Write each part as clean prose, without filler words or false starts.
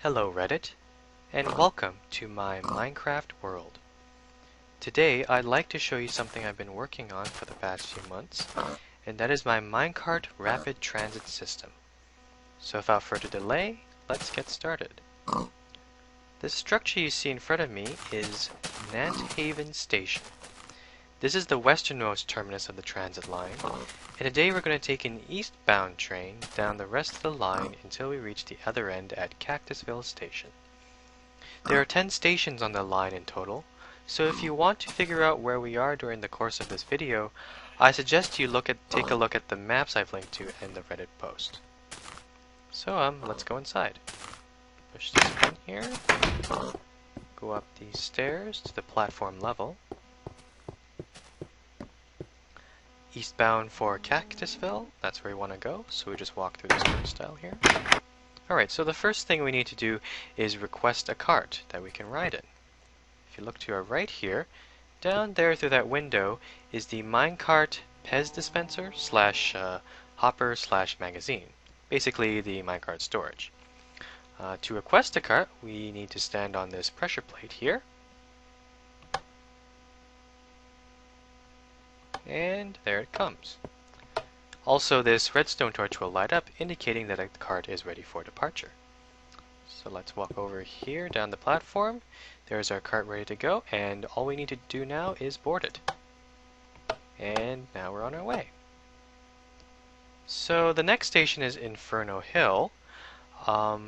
Hello Reddit, and welcome to my Minecraft world. Today I'd like to show you something I've been working on for the past few months, and that is my Minecart Rapid Transit System. So without further delay, let's get started. The structure you see in front of me is Nanthaven Station. This is the westernmost terminus of the transit line, and today we're going to take an eastbound train down the rest of the line until we reach the other end at Cactusville Station. There are 10 stations on the line in total, so if you want to figure out where we are during the course of this video, I suggest you take a look at the maps I've linked to in the Reddit post. So let's go inside. Push this button here, go up these stairs to the platform level. Eastbound for Cactusville, that's where we want to go, so we just walk through this turnstile here. Alright, so the first thing we need to do is request a cart that we can ride in. If you look to our right here, down there through that window is the Minecart Pez dispenser slash hopper slash magazine. Basically the Minecart storage. To request a cart, we need to stand on this pressure plate here. And there it comes. Also, this redstone torch will light up, indicating that the cart is ready for departure. So let's walk over here down the platform. There's our cart ready to go, and all we need to do now is board it. And now we're on our way. So the next station is Inferno Hill. Now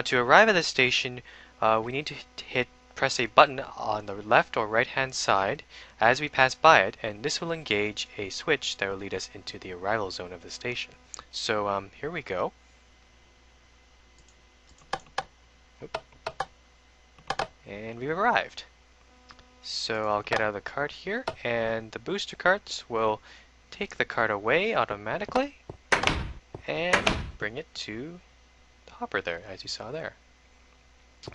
to arrive at this station, we need to press a button on the left or right hand side as we pass by it, and this will engage a switch that will lead us into the arrival zone of the station. So here we go. Oop. And we've arrived. So I'll get out of the cart here, and the booster carts will take the cart away automatically and bring it to the hopper there, as you saw there.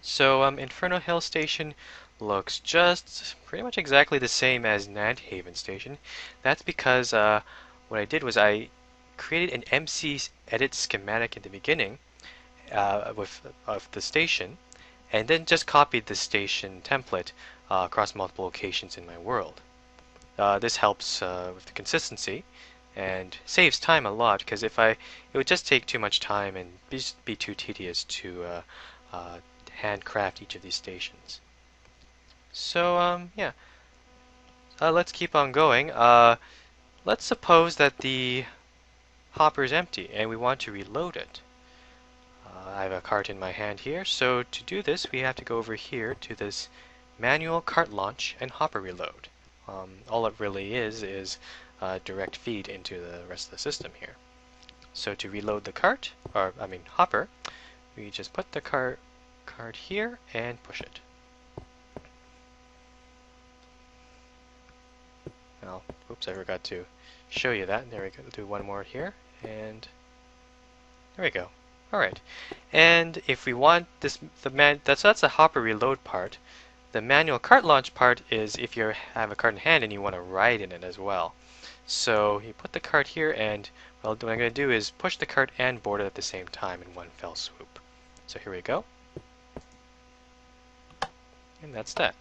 So Inferno Hill Station looks just pretty much exactly the same as Nanthaven Station. That's because what I did was I created an MC edit schematic in the beginning of the station, and then just copied the station template across multiple locations in my world. This helps with the consistency and saves time a lot, because it would just take too much time and be too tedious to handcraft each of these stations. So yeah, let's keep on going. Let's suppose that the hopper is empty and we want to reload it. I have a cart in my hand here, so to do this we have to go over here to this manual cart launch and hopper reload. All it really is direct feed into the rest of the system here. So to reload the hopper, we just put the cart here and push it. Now, oops, I forgot to show you that. There we go. Do one more here, and there we go. All right. And if we want this, that's the hopper reload part. The manual cart launch part is if you have a cart in hand and you want to ride in it as well. So you put the cart here, and well, what I'm going to do is push the cart and board it at the same time in one fell swoop. So here we go. And that's that.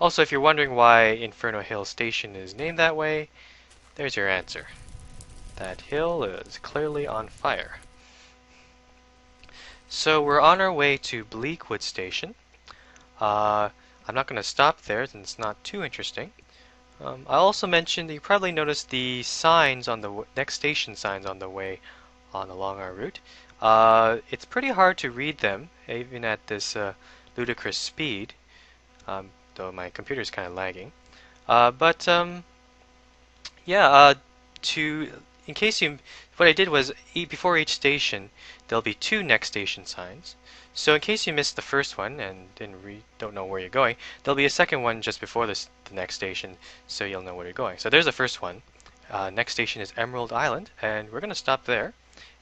Also, if you're wondering why Inferno Hill Station is named that way, there's your answer. That hill is clearly on fire. So we're on our way to Bleakwood Station. I'm not going to stop there since it's not too interesting. I also mentioned that you probably noticed the signs on the next station signs on the way along our route. It's pretty hard to read them, even at this ludicrous speed. Though my computer is kind of lagging. In case what I did was before each station there'll be 2 next station signs. So in case you missed the first one and don't know where you're going, there'll be a second one just before the next station, so you'll know where you're going. So there's the first one. Next station is Emerald Island, and we're going to stop there.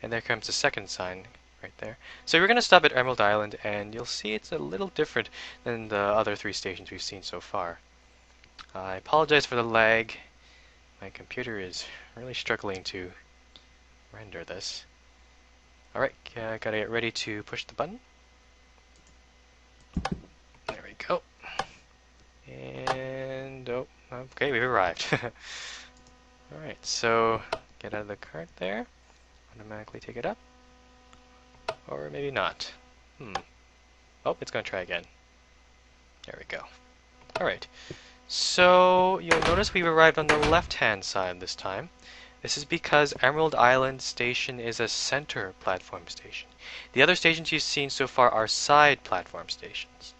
And there comes the second sign right there. So we're going to stop at Emerald Island, and you'll see it's a little different than the other 3 stations we've seen so far. I apologize for the lag. My computer is really struggling to render this. Alright, gotta get ready to push the button. There we go. And, oh, okay, we've arrived. Alright, so get out of the cart there. Automatically take it up. Or maybe not. Oh, it's gonna try again. There we go. Alright, so you'll notice we've arrived on the left-hand side this time. This is because Emerald Island Station is a center platform station. The other stations you've seen so far are side platform stations.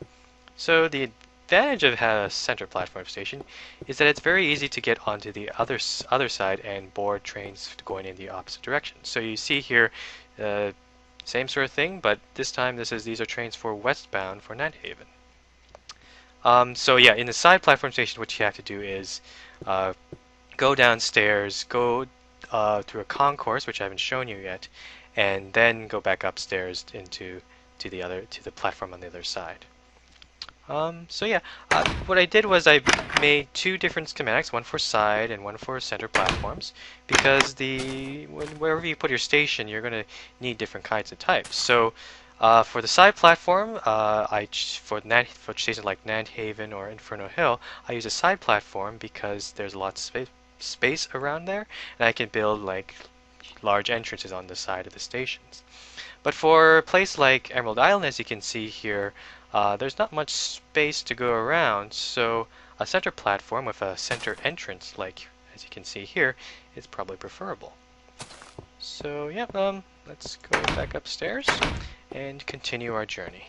So the advantage of a center platform station is that it's very easy to get onto the other side and board trains going in the opposite direction. So you see here, same sort of thing, but this time these are trains for westbound for Nighthaven. So yeah, in the side platform station, what you have to do is go downstairs, go through a concourse, which I haven't shown you yet, and then go back upstairs to the platform on the other side. So yeah, what I did was I made two different schematics, one for side and one for center platforms, because wherever you put your station, you're going to need different kinds of types. So for the side platform, for stations like Nighthaven or Inferno Hill, I use a side platform because there's lots of space around there, and I can build like large entrances on the side of the stations. But for a place like Emerald Island, as you can see here, there's not much space to go around, so a center platform with a center entrance, like as you can see here, is probably preferable. So yeah, let's go back upstairs and continue our journey.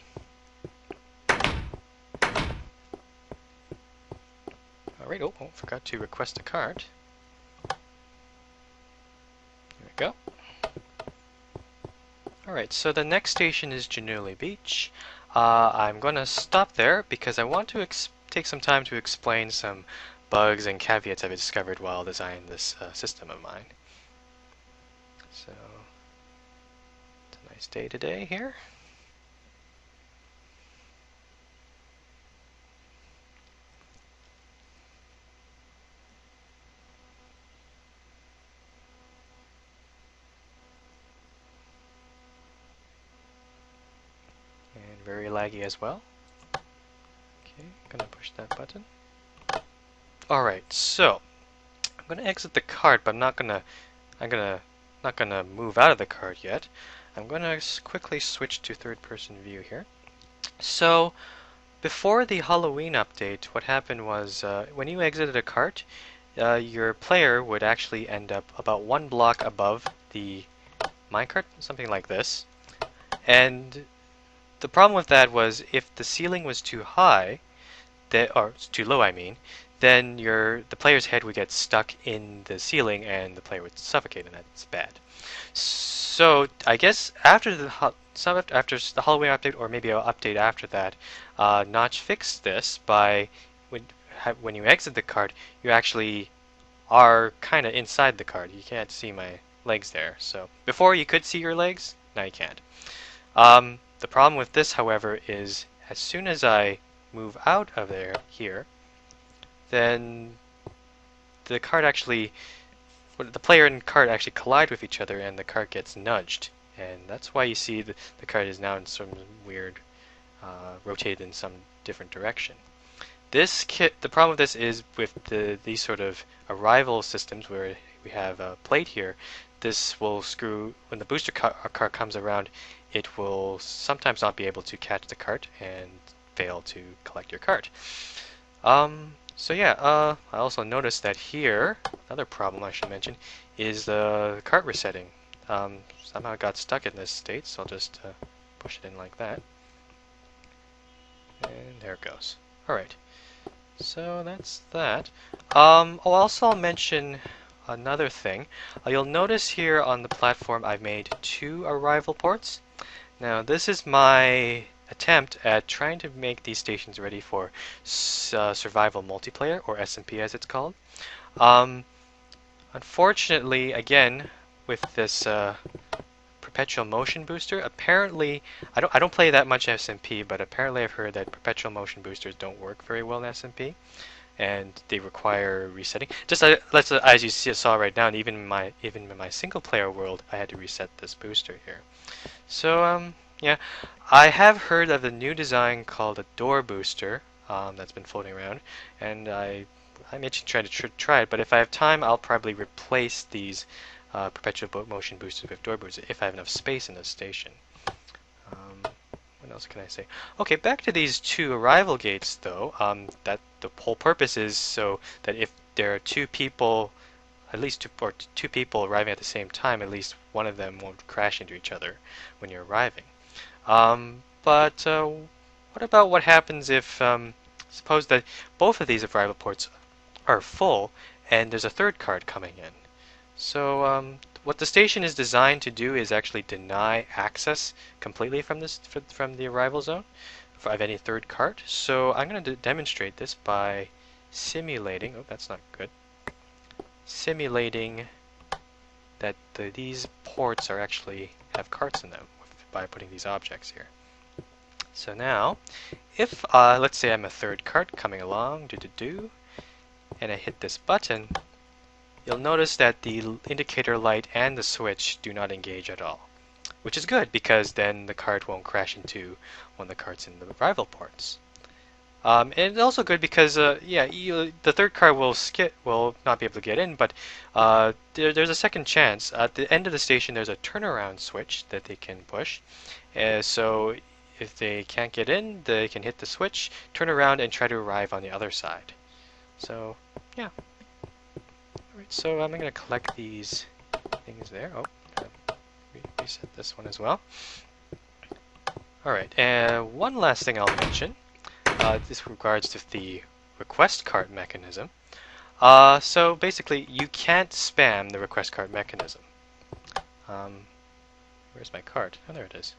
Alright, oh, forgot to request a cart. There we go. Alright, so the next station is Januli Beach. I'm going to stop there because I want to take some time to explain some bugs and caveats I've discovered while designing this system of mine. So, it's a nice day today here. And very laggy as well. Okay, gonna push that button. Alright, so I'm gonna exit the cart, but I'm not gonna move out of the cart yet. I'm gonna quickly switch to third-person view here. So before the Halloween update, what happened was when you exited a cart, your player would actually end up about one block above the minecart, something like this. And the problem with that was if the ceiling was too high, or too low, I mean, then the player's head would get stuck in the ceiling and the player would suffocate, and that's bad. So I guess after the Halloween update, or maybe an update after that, Notch fixed this by when you exit the cart, you actually are kind of inside the cart. You can't see my legs there. So before you could see your legs, now you can't. The problem with this, however, is as soon as I move out of here, then the player and cart actually collide with each other, and the cart gets nudged, and that's why you see the cart is now in some weird rotated in some different direction. The problem with this is with these sort of arrival systems where we have a plate here. This will screw when the booster cart comes around. It will sometimes not be able to catch the cart and fail to collect your cart. So yeah, I also noticed that here, another problem I should mention, is the cart resetting. Somehow it got stuck in this state, so I'll just push it in like that. And there it goes. Alright, so that's that. Also I'll mention another thing. You'll notice here on the platform I've made two arrival ports. Now this is my attempt at trying to make these stations ready for survival multiplayer, or SMP as it's called. Unfortunately, again, with this perpetual motion booster, apparently I don't play that much SMP, but apparently I've heard that perpetual motion boosters don't work very well in SMP, and they require resetting. Just as you saw right now, even in my single player world, I had to reset this booster here. So, yeah, I have heard of a new design called a door booster that's been floating around, and I may try to try it. But if I have time, I'll probably replace these perpetual motion boosters with door boosters if I have enough space in the station. What else can I say? Okay, back to these two arrival gates, though. That the whole purpose is so that if there are two people, at least two people arriving at the same time, at least one of them won't crash into each other when you're arriving. But what about what happens if, suppose that both of these arrival ports are full and there's a third card coming in? So what the station is designed to do is actually deny access completely from from the arrival zone of any third cart. So I'm going to demonstrate this by simulating. Oh, that's not good. Simulating that these ports are actually have carts in them by putting these objects here. So now, if let's say I'm a third cart coming along, and I hit this button, you'll notice that the indicator light and the switch do not engage at all, which is good because then the cart won't crash into one of the carts in the rival ports. And it's also good because, yeah, the third cart will not be able to get in, but there's a second chance. At the end of the station, there's a turnaround switch that they can push. So if they can't get in, they can hit the switch, turn around, and try to arrive on the other side. So, yeah. Alright, so I'm going to collect these things there. Oh, reset this one as well. Alright, and one last thing I'll mention. This regards to the request cart mechanism. So basically, you can't spam the request cart mechanism. Where's my cart? Oh, there it is.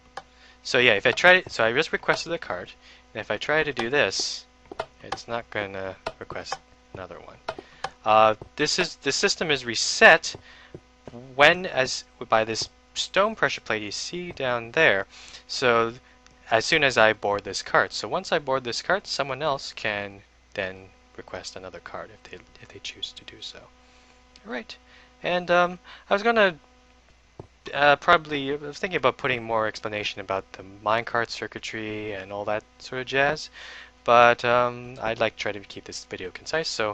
So yeah, if I try it, so I just requested the cart, and if I try to do this, it's not going to request another one. The system is reset by this stone pressure plate you see down there. So as soon as I board this cart, so once I board this cart, someone else can then request another cart if they choose to do so. All right, and I was gonna probably I was thinking about putting more explanation about the minecart circuitry and all that sort of jazz, but I'd like to try to keep this video concise, so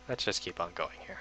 let's just keep on going here.